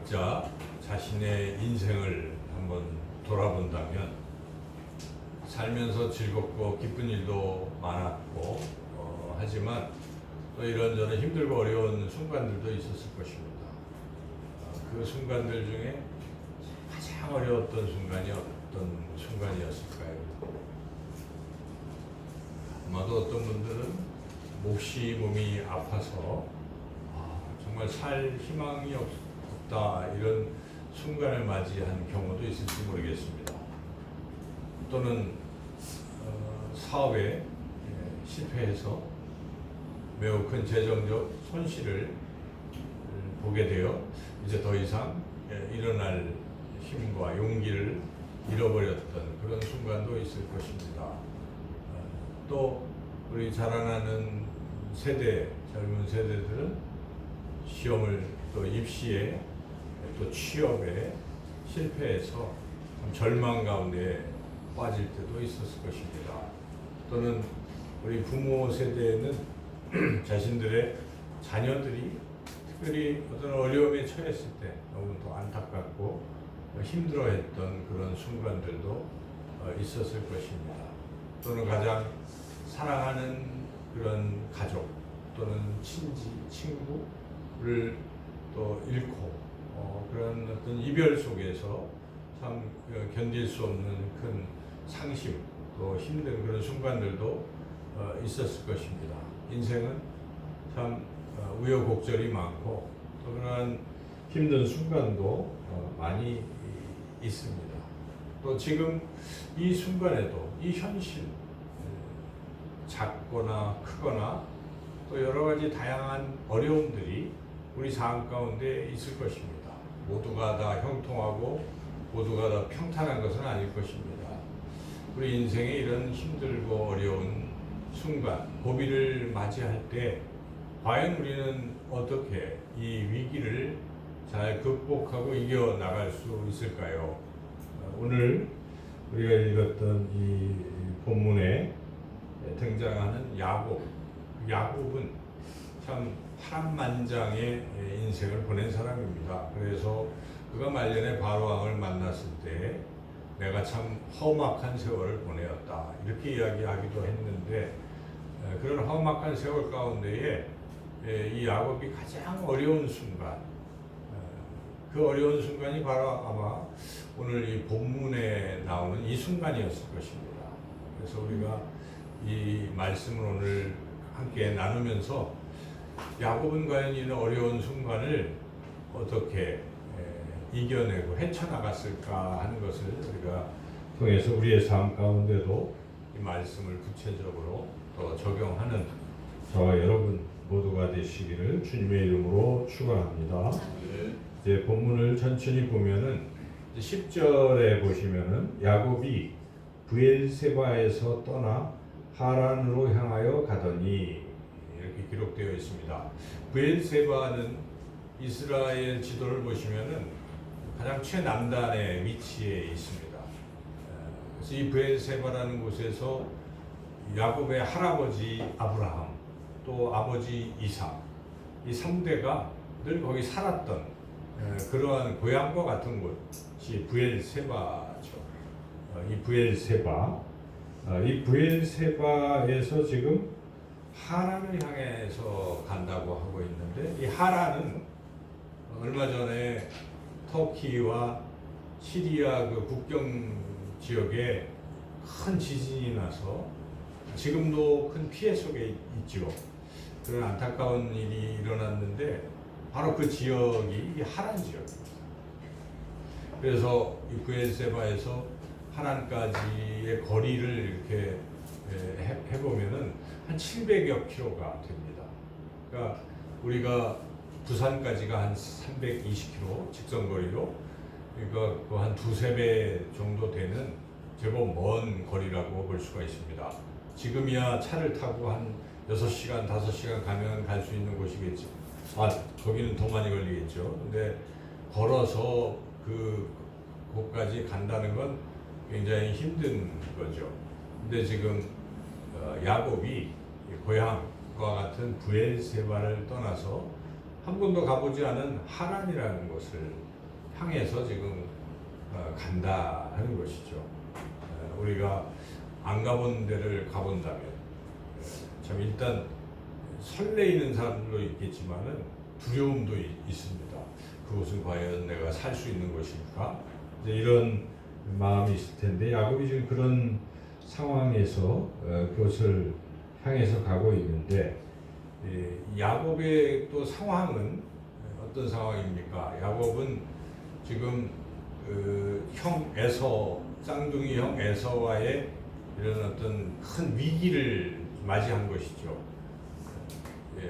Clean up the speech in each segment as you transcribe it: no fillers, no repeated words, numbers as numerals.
각자 자신의 인생을 한번 돌아본다면 살면서 즐겁고 기쁜 일도 많았고 하지만 또 이런저런 힘들고 어려운 순간들도 있었을 것입니다. 그 순간들 중에 가장 어려웠던 순간이 어떤 순간이었을까요? 아마도 어떤 분들은 몸이 아파서 정말 살 희망이 없다 이런 순간을 맞이한 경우도 있을지 모르겠습니다. 또는 사업에 실패해서 매우 큰 재정적 손실을 보게 되어 이제 더 이상 일어날 힘과 용기를 잃어버렸던 그런 순간도 있을 것입니다. 또 우리 자라나는 세대, 젊은 세대들은 시험을 또 입시에 또 취업에 실패해서 절망 가운데 빠질 때도 있었을 것입니다. 또는 우리 부모 세대는 자신들의 자녀들이 특별히 어떤 어려움에 처했을 때 너무 더 안타깝고 힘들어했던 그런 순간들도 있었을 것입니다. 또는 가장 사랑하는 그런 가족 또는 친구를 또 잃고 그런 어떤 이별 속에서 참 견딜 수 없는 큰 상심 또 힘든 그런 순간들도 있었을 것입니다. 인생은 참 우여곡절이 많고 또 그런 힘든 순간도 많이 있습니다. 또 지금 이 순간에도 이 현실 작거나 크거나 또 여러 가지 다양한 어려움들이 우리 삶 가운데 있을 것입니다. 모두가 다 형통하고 모두가 다 평탄한 것은 아닐 것입니다. 우리 인생에 이런 힘들고 어려운 순간, 고비를 맞이할 때 과연 우리는 어떻게 이 위기를 잘 극복하고 이겨나갈 수 있을까요? 오늘 우리가 읽었던 이 본문에 등장하는 야곱은 참 파란만장의 인생을 보낸 사람입니다. 그래서 그가 말년에 바로왕을 만났을 때 내가 참 험악한 세월을 보내었다 이렇게 이야기하기도 했는데 그런 험악한 세월 가운데에 이 야곱이 가장 어려운 순간 그 어려운 순간이 바로 아마 오늘 이 본문에 나오는 이 순간이었을 것입니다. 그래서 우리가 이 말씀을 오늘 함께 나누면서 야곱은 과연 이런 어려운 순간을 어떻게 이겨내고 헤쳐나갔을까 하는 것을 우리가 통해서 우리의 삶 가운데도 이 말씀을 구체적으로 더 적용하는 저와 여러분 모두가 되시기를 주님의 이름으로 축원합니다. 이제 본문을 천천히 보면은 10절에 보시면은 야곱이 브엘세바에서 떠나 하란으로 향하여 가더니 이렇게 기록되어 있습니다. 브엘세바는 이스라엘 지도를 보시면은 가장 최남단에 위치해 있습니다. 그래서 이 브엘세바라는 곳에서 야곱의 할아버지 아브라함 또 아버지 이삭 이 3대가 늘 거기 살았던 그러한 고향과 같은 곳이 브엘세바죠. 이 브엘세바에서 지금 하란을 향해서 간다고 하고 있는데 이 하란은 얼마 전에 터키와 시리아 그 국경 지역에 큰 지진이 나서 지금도 큰 피해 속에 있죠. 그런 안타까운 일이 일어났는데 바로 그 지역이 이 하란 지역입니다. 그래서 이 브엘세바에서 하란까지의 거리를 이렇게 해보면은 한 700여 킬로가 됩니다. 그러니까 우리가 부산까지가 한 320km 직선거리로 그러니까 그 한 두세 배 정도 되는 제법 먼 거리라고 볼 수가 있습니다. 지금이야 차를 타고 한 6시간, 5시간 가면 갈 수 있는 곳이겠죠. 거기는 더 많이 걸리겠죠. 근데 걸어서 그곳까지 간다는 건 굉장히 힘든 거죠. 근데 지금 야곱이 고향과 같은 브엘세바를 떠나서 한 번도 가보지 않은 하란이라는 곳을 향해서 지금 간다 하는 것이죠. 우리가 안 가본 데를 가본다면 참 일단 설레이는 사람들도 있겠지만은 두려움도 있습니다. 그곳은 과연 내가 살 수 있는 것일까? 이제 이런 마음이 있을 텐데 야곱이 지금 그런 상황에서 그것을 향해서 가고 있는데 야곱의 또 상황은 어떤 상황입니까? 야곱은 지금 형 에서 쌍둥이 형 에서와의 이런 어떤 큰 위기를 맞이한 것이죠.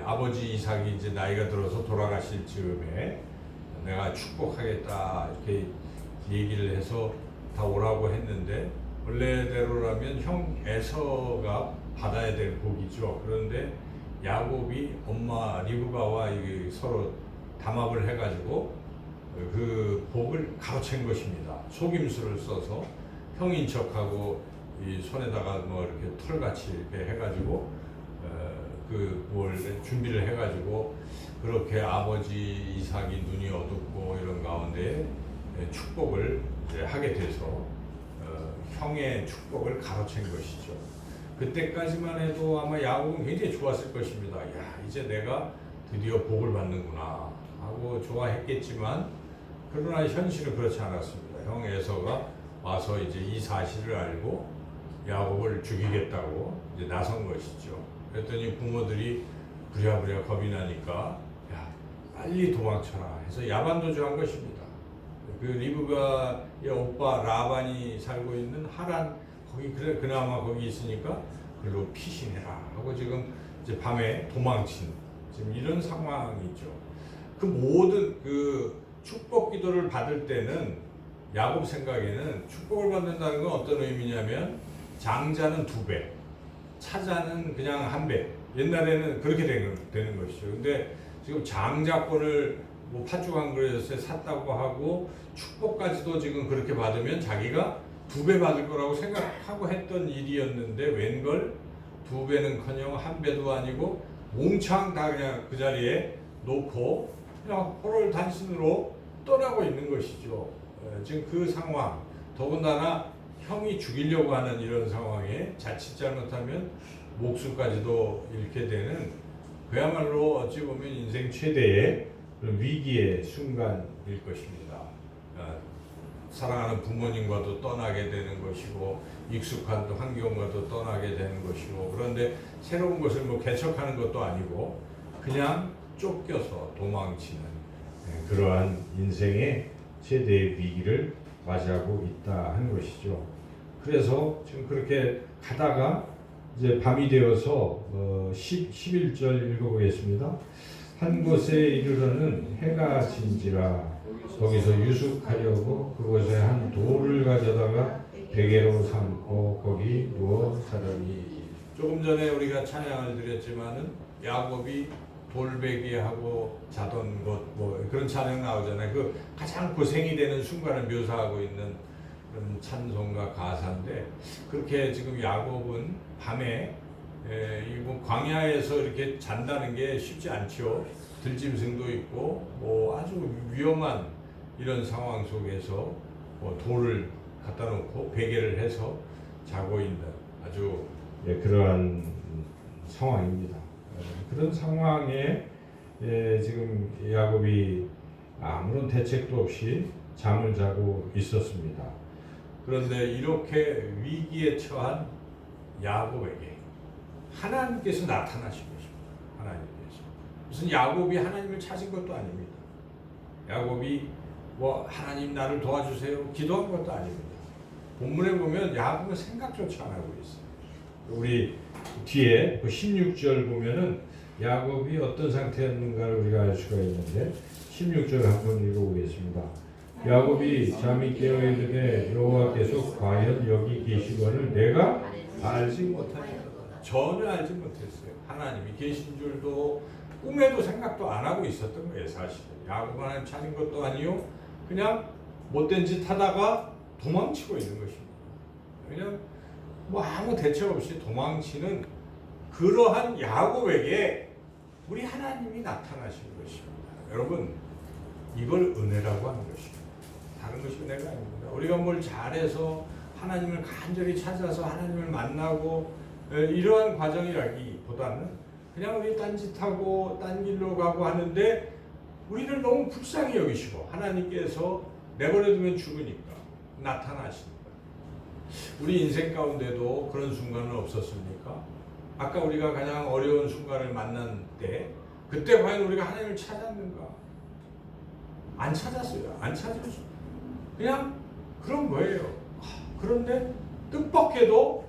아버지 이삭이 이제 나이가 들어서 돌아가실 즈음에 내가 축복하겠다 이렇게 얘기를 해서 다 오라고 했는데 원래대로라면 형 에서가 받아야 될 복이죠. 그런데 야곱이 엄마 리브가와 서로 담합을 해가지고 그 복을 가로챈 것입니다. 속임수를 써서 형인 척하고 이 손에다가 뭐 이렇게 털같이 이렇게 해가지고 그뭘 준비를 해가지고 그렇게 아버지 이삭이 눈이 어둡고 이런 가운데 축복을 하게 돼서 형의 축복을 가로챈 것이죠. 그때까지만 해도 아마 야곱은 굉장히 좋았을 것입니다. 야, 이제 내가 드디어 복을 받는구나 하고 좋아했겠지만 그러나 현실은 그렇지 않았습니다. 형 에서가 와서 이제 이 사실을 알고 야곱을 죽이겠다고 이제 나선 것이죠. 그랬더니 부모들이 부랴부랴 겁이 나니까 야, 빨리 도망쳐라 해서 야반도주한 것입니다. 그 리브가의 오빠 라반이 살고 있는 하란 거기 그래 그나마 거기 있으니까 그걸로 피신해라 하고 지금 이제 밤에 도망친 지금 이런 상황이죠. 그 모든 그 축복 기도를 받을 때는 야곱 생각에는 축복을 받는다는 건 어떤 의미냐면 장자는 2배, 차자는 그냥 1배. 옛날에는 그렇게 되는 것이죠. 근데 지금 장자권을 뭐 팥죽 한 그릇에 샀다고 하고 축복까지도 지금 그렇게 받으면 자기가 2배 받을 거라고 생각하고 했던 일이었는데 웬걸 2배는커녕 1배도 아니고 몽창 다 그냥 그 자리에 놓고 그냥 호롤단신으로 떠나고 있는 것이죠. 지금 그 상황, 더군다나 형이 죽이려고 하는 이런 상황에 자칫 잘못하면 목숨까지도 잃게 되는 그야말로 어찌 보면 인생 최대의 그런 위기의 순간일 것입니다. 사랑하는 부모님과도 떠나게 되는 것이고 익숙한 또 환경과도 떠나게 되는 것이고 그런데 새로운 것을 뭐 개척하는 것도 아니고 그냥 쫓겨서 도망치는 그러한 인생의 최대의 위기를 맞이하고 있다 하는 것이죠. 그래서 지금 그렇게 가다가 이제 밤이 되어서 11절 읽어보겠습니다. 한 곳에 이르러는 해가 진지라 거기서 유숙하려고 그곳에 한 돌을 가져다가 베개로 삼고 거기 누워 자더니 조금 전에 우리가 찬양을 드렸지만은 야곱이 돌베개하고 자던 곳 뭐 그런 찬양 나오잖아요. 그 가장 고생이 되는 순간을 묘사하고 있는 그런 찬송가 가사인데 그렇게 지금 야곱은 밤에 이 광야에서 이렇게 잔다는 게 쉽지 않죠. 들짐승도 있고 뭐 아주 위험한 이런 상황 속에서 뭐 돌을 갖다 놓고 베개를 해서 자고 있는 아주 그러한 상황입니다. 그런 상황에 지금 야곱이 아무런 대책도 없이 잠을 자고 있었습니다. 그런데 이렇게 위기에 처한 야곱에게 하나님께서 나타나신 것입니다. 하나님께서 무슨 야곱이 하나님을 찾은 것도 아닙니다. 야곱이 뭐 하나님 나를 도와주세요 기도한 것도 아닙니다. 본문에 보면 야곱은 생각조차 안 하고 있어요. 우리 뒤에 그 16절 보면은 야곱이 어떤 상태였는가를 우리가 알 수가 있는데 16절 한번 읽어보겠습니다. 야곱이 잠이 깨어 이르되 여호와께서 과연 여기 계시거늘 내가 알지 못하였다. 전혀 알지 못했어요. 하나님이 계신 줄도 꿈에도 생각도 안 하고 있었던 거예요. 사실은 야곱 하나님 찾은 것도 아니요 그냥 못된 짓 하다가 도망치고 있는 것입니다. 그냥 뭐 아무 대책 없이 도망치는 그러한 야곱에게 우리 하나님이 나타나신 것입니다. 여러분 이걸 은혜라고 하는 것입니다. 다른 것이 은혜가 아닙니다. 우리가 뭘 잘해서 하나님을 간절히 찾아서 하나님을 만나고 이러한 과정이라기보다는 그냥 우리 딴짓하고 딴 길로 가고 하는데 우리를 너무 불쌍히 여기시고 하나님께서 내버려두면 죽으니까 나타나십니다. 우리 인생 가운데도 그런 순간은 없었습니까? 아까 우리가 가장 어려운 순간을 만난 때 그때 과연 우리가 하나님을 찾았는가? 안 찾았어요. 안 찾았어요. 그냥 그런 거예요. 그런데 뜻밖에도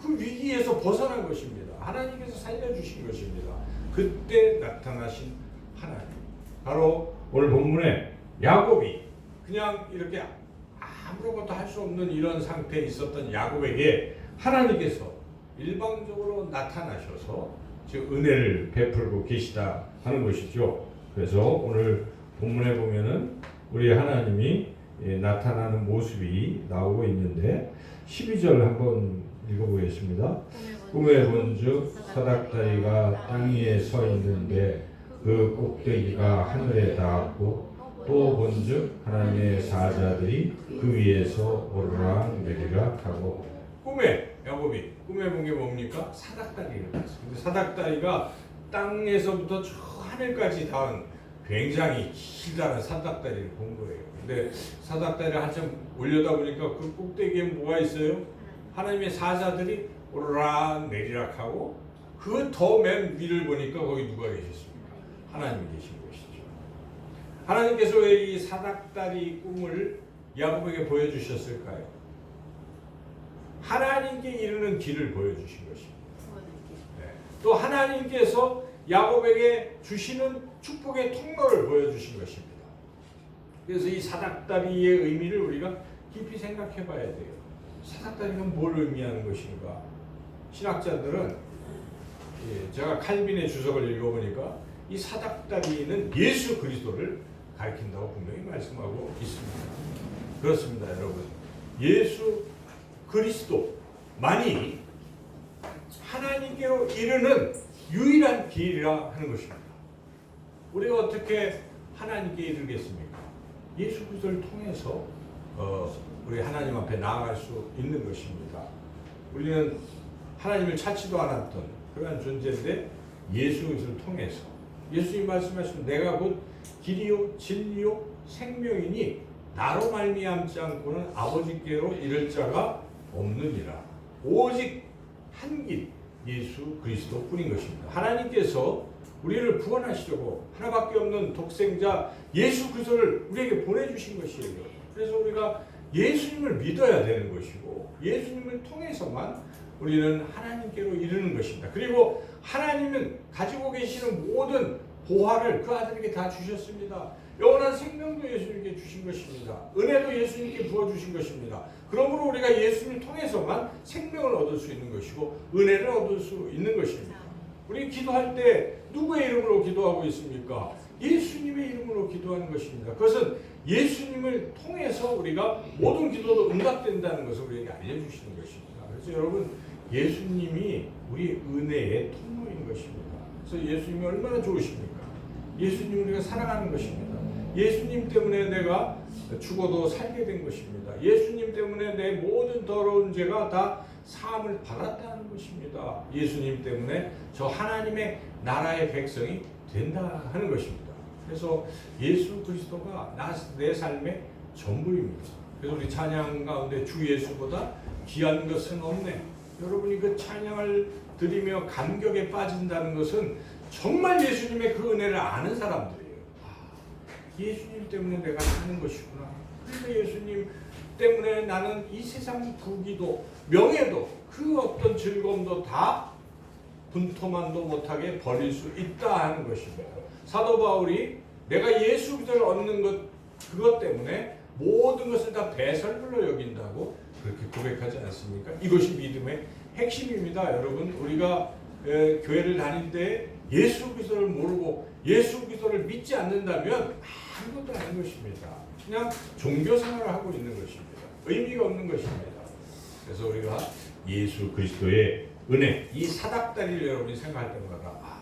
그 위기에서 벗어난 것입니다. 하나님께서 살려주신 것입니다. 그때 나타나신 하나님. 바로 오늘 본문에 야곱이 그냥 이렇게 아무것도 할 수 없는 이런 상태에 있었던 야곱에게 하나님께서 일방적으로 나타나셔서 지금 은혜를 베풀고 계시다 하는 것이죠. 그래서 오늘 본문에 보면은 우리 하나님이 나타나는 모습이 나오고 있는데 12절 한번 읽어보겠습니다. 꿈에 본즉 사닥다리가 땅 위에 서 있는데 그 꼭대기가 하늘에 닿았고 또 본즉 하나님의 사자들이 그 위에서 오르락 내리락 하고 꿈에 야곱이 꿈에 본 게 뭡니까? 사닥다리를 봤어요. 근데 사닥다리가 땅에서부터 저 하늘까지 닿은 굉장히 길다란 사닥다리를 본 거예요. 근데 사닥다리를 한참 올려다 보니까 그 꼭대기에 뭐가 있어요? 하나님의 사자들이 오르락 내리락 하고 그 더 맨 위를 보니까 거기 누가 계셨습니까? 하나님이 계신 것이죠. 하나님께서 왜 이 사닥다리 꿈을 야곱에게 보여주셨을까요? 하나님께 이르는 길을 보여주신 것입니다. 네. 또 하나님께서 야곱에게 주시는 축복의 통로를 보여주신 것입니다. 그래서 이 사닥다리의 의미를 우리가 깊이 생각해 봐야 돼요. 사닥다리가 뭘 의미하는 것인가? 신학자들은 제가 칼빈의 주석을 읽어보니까 이 사닥다리는 예수 그리스도를 가리킨다고 분명히 말씀하고 있습니다. 그렇습니다, 여러분. 예수 그리스도만이 하나님께로 이르는 유일한 길이라 하는 것입니다. 우리가 어떻게 하나님께 이르겠습니까? 예수 그리스도를 통해서 우리 하나님 앞에 나아갈 수 있는 것입니다. 우리는 하나님을 찾지도 않았던 그러한 존재인데 예수 그리스도를 통해서 예수님 말씀하시는 내가 곧 길이요 진리요 생명이니 나로 말미암지 않고는 아버지께로 이를 자가 없느니라. 오직 한 길 예수 그리스도뿐인 것입니다. 하나님께서 우리를 구원하시려고 하나밖에 없는 독생자 예수 그리스도를 우리에게 보내주신 것이에요. 그래서 우리가 예수님을 믿어야 되는 것이고 예수님을 통해서만 우리는 하나님께로 이르는 것입니다. 그리고 하나님은 가지고 계시는 모든 보화를 그 아들에게 다 주셨습니다. 영원한 생명도 예수님께 주신 것입니다. 은혜도 예수님께 부어주신 것입니다. 그러므로 우리가 예수님을 통해서만 생명을 얻을 수 있는 것이고 은혜를 얻을 수 있는 것입니다. 우리 기도할 때 누구의 이름으로 기도하고 있습니까? 예수님의 이름으로 기도하는 것입니다. 그것은 예수님을 통해서 우리가 모든 기도도 응답된다는 것을 우리에게 알려주시는 것입니다. 그래서 여러분 예수님이 우리 은혜의 통로인 것입니다. 그래서 예수님이 얼마나 좋으십니까? 예수님을 우리가 사랑하는 것입니다. 예수님 때문에 내가 죽어도 살게 된 것입니다. 예수님 때문에 내 모든 더러운 죄가 다 사함을 받았다는 것입니다. 예수님 때문에 저 하나님의 나라의 백성이 된다 하는 것입니다. 그래서 예수 그리스도가 내 삶의 전부입니다. 그래서 우리 찬양 가운데 주 예수보다 귀한 것은 없네. 여러분이 그 찬양을 드리며 감격에 빠진다는 것은 정말 예수님의 그 은혜를 아는 사람들이에요. 예수님 때문에 내가 사는 것이구나. 그래서 예수님 때문에 나는 이 세상 부귀도 명예도 그 어떤 즐거움도 다 분토만도 못하게 버릴 수 있다 하는 것입니다. 사도 바울이 내가 예수 그리스도를 얻는 것 그것 때문에 모든 것을 다 배설물로 여긴다고 그렇게 고백하지 않습니까? 이것이 믿음의 핵심입니다. 여러분 우리가 교회를 다닐 때 예수 그리스도를 모르고 예수 그리스도를 믿지 않는다면 아무것도 아닌 것입니다. 그냥 종교 생활을 하고 있는 것입니다. 의미가 없는 것입니다. 그래서 우리가 예수 그리스도의 은혜, 이 사닥다리를 여러분이 생각할 때마다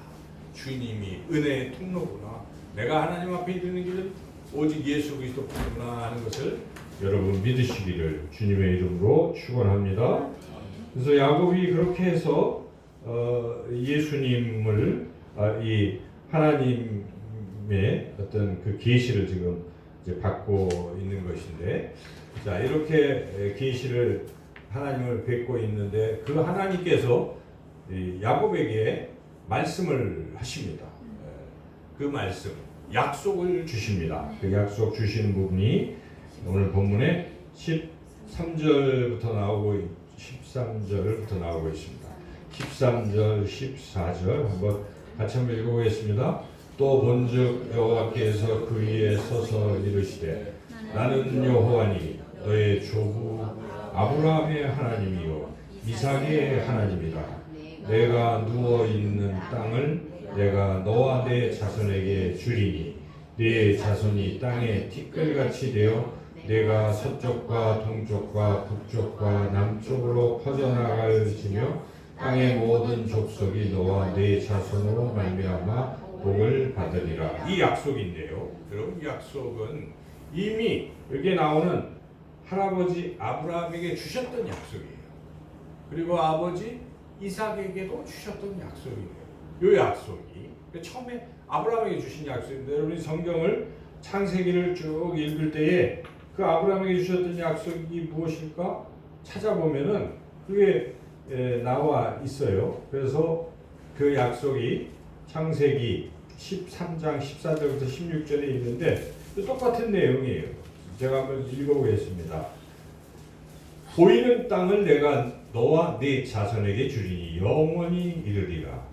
주님이 은혜의 통로구나. 내가 하나님 앞에 이르는 길은 오직 예수 그리스도뿐이구나 하는 것을 여러분 믿으시기를 주님의 이름으로 축원합니다. 그래서 야곱이 그렇게 해서 예수님을 이 하나님의 어떤 그 계시를 지금 이제 받고 있는 것인데, 자 이렇게 계시를 하나님을 뵙고 있는데 그 하나님께서 야곱에게 말씀을 하십니다. 그 말씀, 약속을 주십니다. 그 약속 주시는 부분이 오늘 본문에 13절부터 나오고 13절부터 나오고 있습니다. 13절, 14절 한번 같이 한번 읽어보겠습니다. 또 본즉 여호와께서 그 위에 서서 이르시되 나는 여호와니 너의 조부 아브라함의 하나님이요 이삭의 하나님이라. 내가 누워 있는 땅을 내가 너와 내 자손에게 주리니 네 자손이 땅에 티끌같이 되어 내가 서쪽과 동쪽과 북쪽과 남쪽으로 퍼져나갈지며 땅의 모든 족속이 너와 네 자손으로 말미암아 복을 받으리라. 이 약속인데요. 여러분 이 약속은 이미 여기에 나오는 할아버지 아브라함에게 주셨던 약속이에요. 그리고 아버지 이삭에게도 주셨던 약속이에요. 이 약속이 처음에 아브라함에게 주신 약속인데 여러분이 성경을 창세기를 쭉 읽을 때에 그 아브라함에게 주셨던 약속이 무엇일까 찾아보면은 그게 나와 있어요. 그래서 그 약속이 창세기 13장 14절부터 16절에 있는데 똑같은 내용이에요. 제가 한번 읽어보겠습니다. 보이는 땅을 내가 너와 네 자손에게 주리니 영원히 이르리라.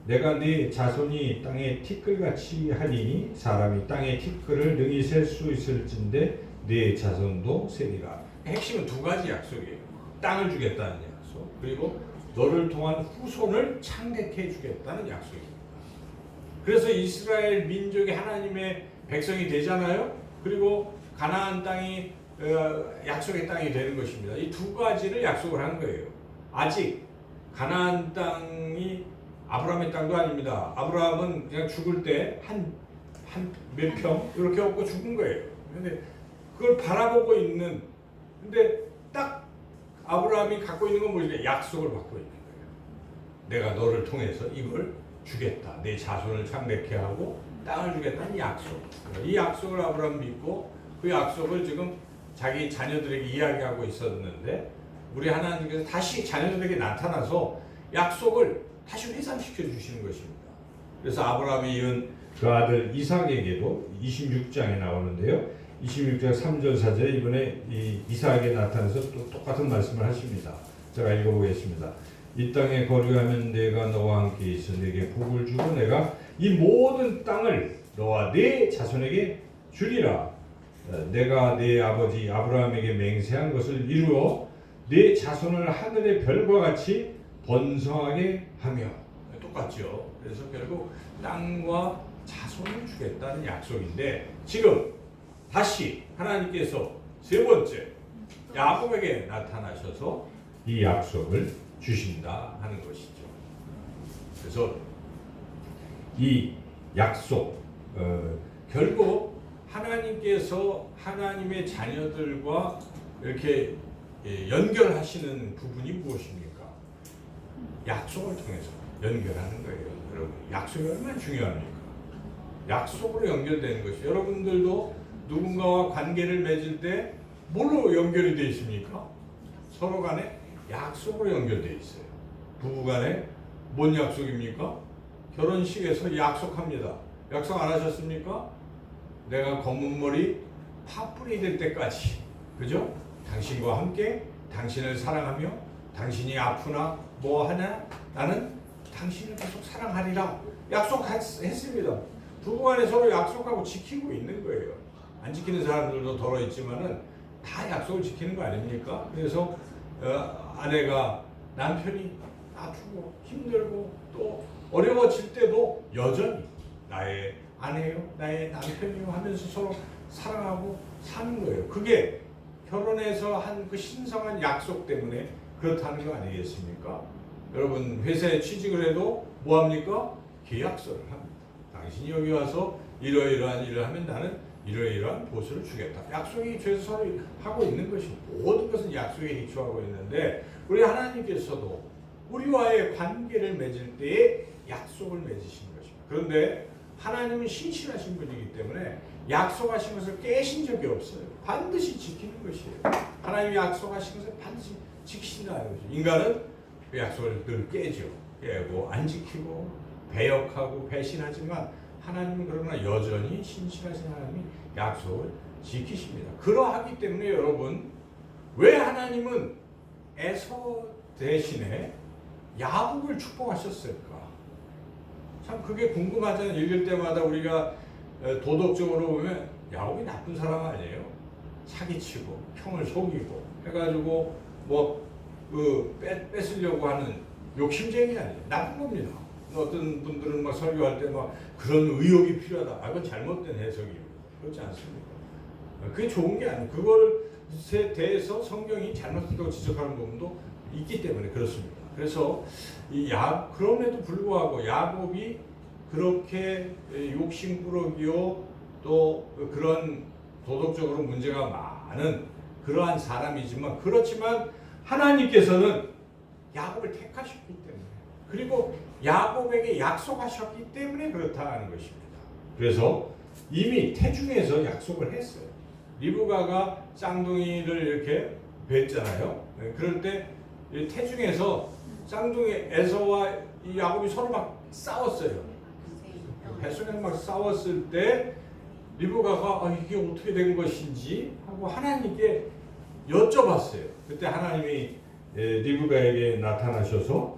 내가 네 자손이 땅에 티끌같이 하리니 사람이 땅에 티끌을 능히 셀 수 있을진데 네 자손도 세리라. 핵심은 두 가지 약속이에요. 땅을 주겠다는 약속, 그리고 너를 통한 후손을 창대케 해주겠다는 약속입니다. 그래서 이스라엘 민족이 하나님의 백성이 되잖아요. 그리고 가나안 땅이 약속의 땅이 되는 것입니다. 이 두 가지를 약속을 한 거예요. 아직 가나안 땅이 아브라함의 땅도 아닙니다. 아브라함은 그냥 죽을 때 한 몇 평 이렇게 얻고 죽은 거예요. 근데 그걸 바라보고 있는, 근데 딱 아브라함이 갖고 있는 건 뭐지? 약속을 받고 있는 거예요. 내가 너를 통해서 이걸 주겠다. 내 자손을 창대케 하고 땅을 주겠다는 약속. 이 약속을 아브라함 믿고 그 약속을 지금 자기 자녀들에게 이야기하고 있었는데 우리 하나님께서 다시 자녀들에게 나타나서 약속을 다시 회상시켜 주시는 것입니다. 그래서 아브라함이 이은 그 아들 이삭에게도 26장에 나오는데요. 26장 3절 4절에 이번에 이삭에게 나타나서 또 똑같은 말씀을 하십니다. 제가 읽어보겠습니다. 이 땅에 거류하면 내가 너와 함께 있어 내게 복을 주고 내가 이 모든 땅을 너와 네 자손에게 주리라. 내가 네 아버지 아브라함에게 맹세한 것을 이루어 네 자손을 하늘의 별과 같이 번성하게 하며. 똑같죠. 그래서 결국 땅과 자손을 주겠다는 약속인데 지금 다시 하나님께서 세 번째 야곱에게 나타나셔서 이 약속을 주신다 하는 것이죠. 그래서 이 약속 결국 하나님께서 하나님의 자녀들과 이렇게 연결하시는 부분이 무엇입니까? 약속을 통해서 연결하는 거예요. 여러분 약속이 얼마나 중요합니까? 약속으로 연결되는 것이, 여러분들도 누군가와 관계를 맺을 때 뭘로 연결이 되어 있습니까? 서로 간에 약속으로 연결되어 있어요. 부부 간에 뭔 약속입니까? 결혼식에서 약속합니다. 약속 안 하셨습니까? 내가 검은 머리 파뿌리 될 때까지, 그죠? 당신과 함께 당신을 사랑하며 당신이 아프나 뭐 하나 나는 당신을 계속 사랑하리라 약속했습니다. 부부간에 서로 약속하고 지키고 있는 거예요. 안 지키는 사람들도 더러 있지만은 다 약속을 지키는 거 아닙니까? 그래서 아내가 남편이 아프고 힘들고 또 어려워질 때도 여전히 나의 아내요, 나의 남편이요 하면서 서로 사랑하고 사는 거예요. 그게 결혼해서 한 그 신성한 약속 때문에 그렇다는 거 아니겠습니까? 여러분 회사에 취직을 해도 뭐 합니까? 계약서를 합니다. 당신이 여기 와서 이러이러한 일을 하면 나는 이러이러한 보수를 주겠다. 약속이 죄에서 서로 하고 있는 것이 모든 것은 약속에 기초하고 있는데 우리 하나님께서도 우리와의 관계를 맺을 때에 약속을 맺으신 것입니다. 그런데 하나님은 신실하신 분이기 때문에 약속하신 것을 깨신 적이 없어요. 반드시 지키는 것이에요. 하나님이 약속하신 것을 반드시 지키신다는 거죠. 인간은 그 약속을 늘 깨죠. 깨고 안 지키고 배역하고 배신하지만 하나님은 그러나 여전히 신실하신 하나님이 약속을 지키십니다. 그러하기 때문에 여러분 왜 하나님은 에서 대신에 야곱을 축복하셨을까? 참 그게 궁금하잖아요. 읽을 때마다 우리가 도덕적으로 보면 야곱이 나쁜 사람 아니에요? 사기치고 형을 속이고 해가지고 뺏으려고 하는 욕심쟁이 아니에요. 나쁜 겁니다. 어떤 분들은 막 설교할 때 막 그런 의욕이 필요하다. 그건 잘못된 해석이에요. 그렇지 않습니까? 그게 좋은 게 아니에요. 그것에 대해서 성경이 잘못했다고 지적하는 부분도 있기 때문에 그렇습니다. 그래서 그럼에도 불구하고 야곱이 그렇게 욕심꾸러기요 또 그런 도덕적으로 문제가 많은 그러한 사람이지만 그렇지만 하나님께서는 야곱을 택하셨기 때문에 그리고 야곱에게 약속하셨기 때문에 그렇다 하는 것입니다. 그래서 이미 태중에서 약속을 했어요. 리브가가 쌍둥이를 이렇게 뵀잖아요. 그럴 때 태중에서 쌍둥이 에서와 이 야곱이 서로 막 싸웠어요. 뱃속에서 막 싸웠을 때 리브가가 이게 어떻게 된 것인지 하고 하나님께 여쭤봤어요. 그때 하나님이 리브가에게 나타나셔서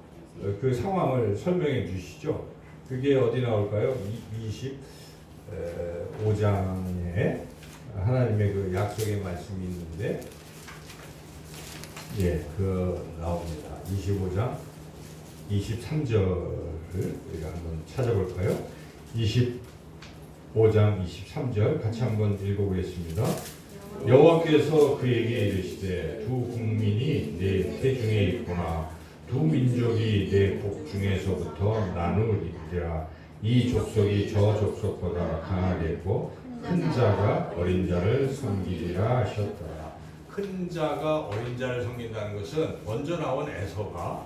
그 상황을 설명해 주시죠. 그게 어디 나올까요? 25장에 하나님의 그 약속의 말씀이 있는데 나옵니다. 25장 23절을 우리가 한번 찾아볼까요? 25장 23절 같이 한번 읽어보겠습니다. 여호와께서 그에게 이르시되 두 국민이 내 태중에 있구나. 두 민족이 내 복중에서부터 나누리라. 이 족속이 저 족속보다 강하겠고 큰 자가 어린 자를 섬기리라 하셨더라. 큰 자가 어린 자를 섬긴다는 것은 먼저 나온 에서가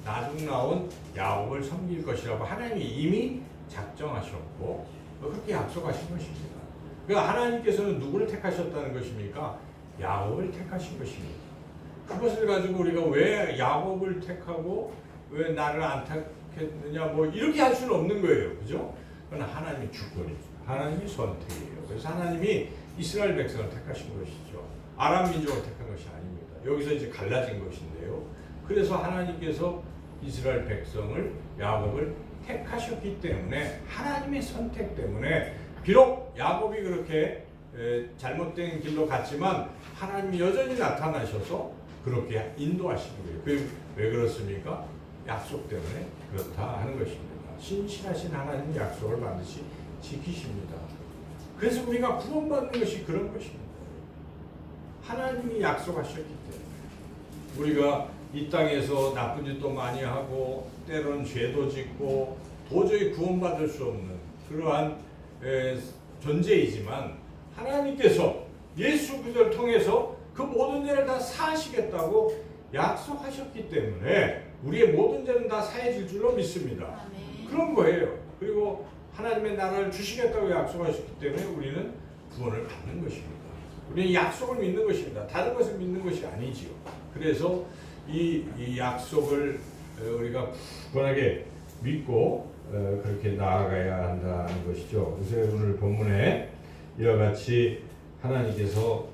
나중 나온 야곱을 섬길 것이라고 하나님이 이미 작정하셨고 그렇게 약속하신 것입니다. 그러니까 하나님께서는 누구를 택하셨다는 것입니까? 야곱을 택하신 것입니다. 그것을 가지고 우리가 왜 야곱을 택하고 왜 나를 안 택했느냐 이렇게 할 수는 없는 거예요. 그죠? 그건 하나님의 주권이죠. 하나님의 선택이에요. 그래서 하나님이 이스라엘 백성을 택하신 것이죠. 아람 민족을 택한 것이 아닙니다. 여기서 이제 갈라진 것인데요. 그래서 하나님께서 이스라엘 백성을 야곱을 택하셨기 때문에 하나님의 선택 때문에 비록 야곱이 그렇게 잘못된 길로 갔지만 하나님이 여전히 나타나셔서 그렇게 인도하시는 거예요. 왜 그렇습니까? 약속 때문에 그렇다 하는 것입니다. 신실하신 하나님의 약속을 반드시 지키십니다. 그래서 우리가 구원받는 것이 그런 것입니다. 하나님이 약속하셨기 때문에 우리가 이 땅에서 나쁜 짓도 많이 하고 때로는 죄도 짓고 도저히 구원받을 수 없는 그러한 존재이지만 하나님께서 예수 그리스도를 통해서 그 모든 죄를 다 사하시겠다고 약속하셨기 때문에 우리의 모든 죄는 다 사해질 줄로 믿습니다. 그런 거예요. 그리고 하나님의 나라를 주시겠다고 약속하셨기 때문에 우리는 구원을 받는 것입니다. 우리는 약속을 믿는 것입니다. 다른 것을 믿는 것이 아니지요. 그래서 이 약속을 우리가 굳건하게 믿고 그렇게 나아가야 한다는 것이죠. 그래서 오늘 본문에 이와 같이 하나님께서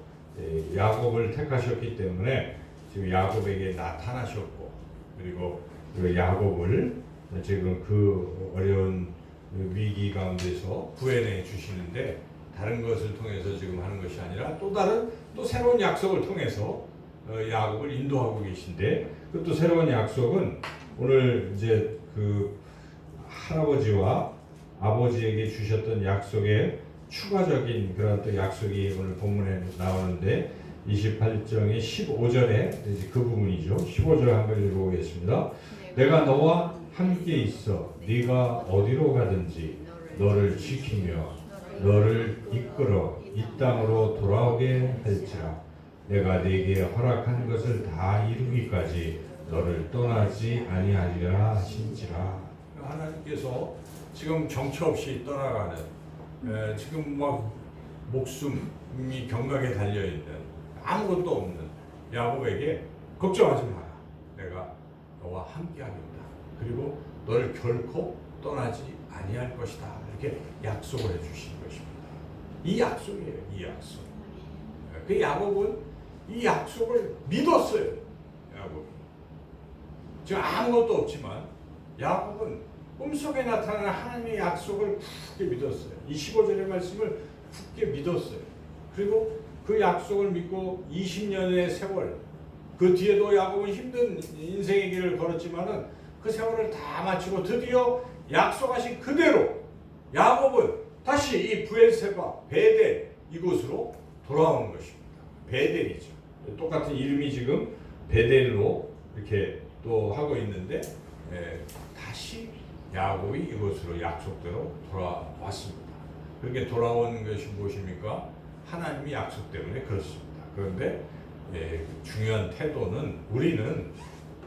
야곱을 택하셨기 때문에 지금 야곱에게 나타나셨고 그리고 그 야곱을 지금 그 어려운 위기 가운데서 구해내 주시는데 다른 것을 통해서 지금 하는 것이 아니라 또 새로운 약속을 통해서 야곱을 인도하고 계신데 그 또 새로운 약속은 오늘 이제 그 할아버지와 아버지에게 주셨던 약속의 추가적인 그런 또 약속이 오늘 본문에 나오는데 28장의 15절에 이제 그 부분이죠. 15절 한번 읽어보겠습니다. 내가 너와 함께 있어 네가 어디로 가든지 너를 지키며 너를 이끌어 이 땅으로 돌아오게 할지라. 내가 네게 허락한 것을 다 이루기까지 너를 떠나지 아니하리라 하신지라. 하나님께서 지금 정처 없이 떠나가는 지금 막 목숨이 경각에 달려있는 아무것도 없는 야곱에게 걱정하지 마라. 내가 너와 함께하겠다. 그리고 너를 결코 떠나지 아니할 것이다. 이렇게 약속을 해주신 것입니다. 이 약속이에요. 이 약속. 그 야곱은 이 약속을 믿었어요. 야곱이. 지금 아무것도 없지만 야곱은 꿈속에 나타나는 하나님의 약속을 굳게 믿었어요. 이 15절의 말씀을 굳게 믿었어요. 그리고 그 약속을 믿고 20년의 세월, 그 뒤에도 야곱은 힘든 인생의 길을 걸었지만은 그 세월을 다 마치고 드디어 약속하신 그대로 야곱은 다시 이 브엘세바, 베델 이곳으로 돌아오는 것입니다. 베델이죠. 똑같은 이름이 지금 베델로 이렇게 또 하고 있는데 다시 야곱이 이곳으로 약속대로 돌아왔습니다. 그렇게 돌아온 것이 무엇입니까? 하나님의 약속 때문에 그렇습니다. 그런데 중요한 태도는 우리는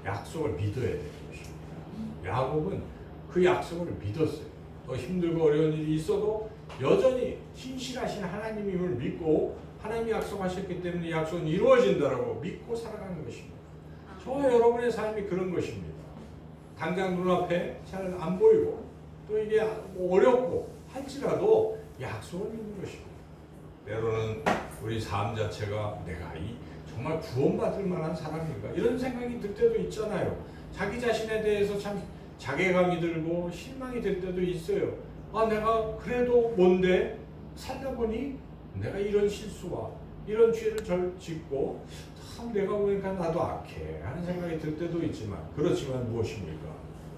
약속을 믿어야 되는 것입니다. 야곱은 그 약속을 믿었어요. 더 힘들고 어려운 일이 있어도 여전히 신실하신 하나님임을 믿고 하나님이 약속하셨기 때문에 약속은 이루어진다라고 믿고 살아가는 것입니다. 저와 여러분의 삶이 그런 것입니다. 당장 눈앞에 잘 안 보이고 또 이게 어렵고 할지라도 약속을 믿는 것입니다. 때로는 우리 삶 자체가 내가 정말 구원받을 만한 사람인가 이런 생각이 들 때도 있잖아요. 자기 자신에 대해서 참 자괴감이 들고 실망이 될 때도 있어요. 내가 그래도 뭔데 살다 보니 내가 이런 실수와 이런 죄를 짓고 참 내가 보니까 나도 악해 하는 생각이 들 때도 있지만 그렇지만 무엇입니까?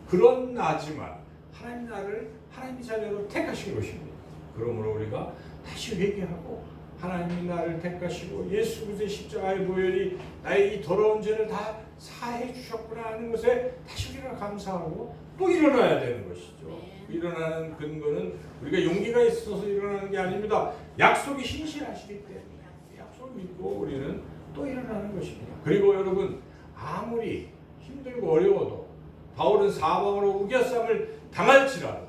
그런 나지만 하나님 나를 하나님의 자녀로 택하신 것입니다. 그러므로 우리가 다시 회개하고 하나님이 나를 택하시고 예수 그리스도의 십자가의 보혈이 나의 이 더러운 죄를 다 사해 주셨구나 하는 것에 다시 우리가 감사하고 또 일어나야 되는 것이죠. 일어나는 근거는 우리가 용기가 있어서 일어나는 게 아닙니다. 약속이 신실하시기 때문에 약속을 믿고 우리는 또 일어나는 것입니다. 그리고 여러분 아무리 힘들고 어려워도 바울은 사방으로 우겨쌈을 당할지라도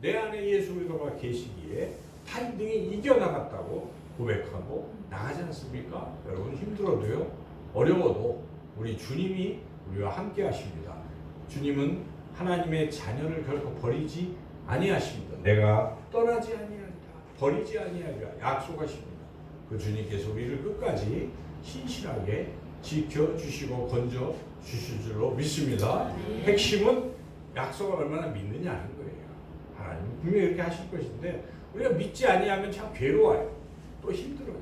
내 안에 예수 그리스도가 계시기에 다 등이 이겨나갔다고 고백하고 나가지 않습니까? 여러분 힘들어도요 어려워도 우리 주님이 우리와 함께 하십니다. 주님은 하나님의 자녀를 결코 버리지 아니하십니다. 내가 떠나지 아니하리라 버리지 아니하리라 약속하십니다. 그 주님께서 우리를 끝까지 신실하게 지켜주시고 건져주실 줄로 믿습니다. 핵심은 약속을 얼마나 믿느냐는 거예요. 하나님은 분명히 이렇게 하실 것인데 우리가 믿지 아니하면 참 괴로워요. 또 힘들어요.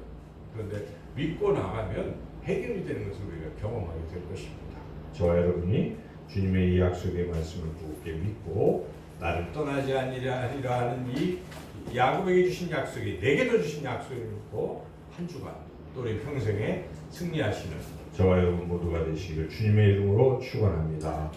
그런데 믿고 나가면 해결이 되는 것을 우리가 경험하게 될 것입니다. 저와 여러분이 주님의 이 약속의 말씀을 굳게 믿고 나를 떠나지 아니하리라 하는 이 야곱에게 주신 약속이 내게도 주신 약속을 믿고 한 주간 또 우리 평생에 승리하시는 저와 여러분 모두가 되시길 주님의 이름으로 축원합니다.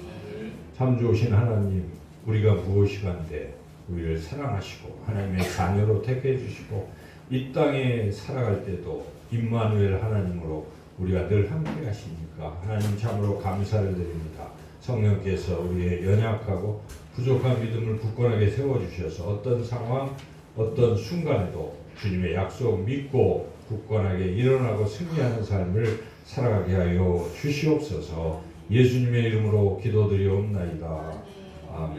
참 좋으신 하나님, 우리가 무엇이간데 우리를 사랑하시고 하나님의 자녀로 택해 주시고 이 땅에 살아갈 때도 임마누엘 하나님으로 우리가 늘 함께 하시니까 하나님 참으로 감사를 드립니다. 성령께서 우리의 연약하고 부족한 믿음을 굳건하게 세워주셔서 어떤 상황, 어떤 순간에도 주님의 약속 믿고 굳건하게 일어나고 승리하는 삶을 살아가게 하여 주시옵소서. 예수님의 이름으로 기도드리옵나이다. 아멘.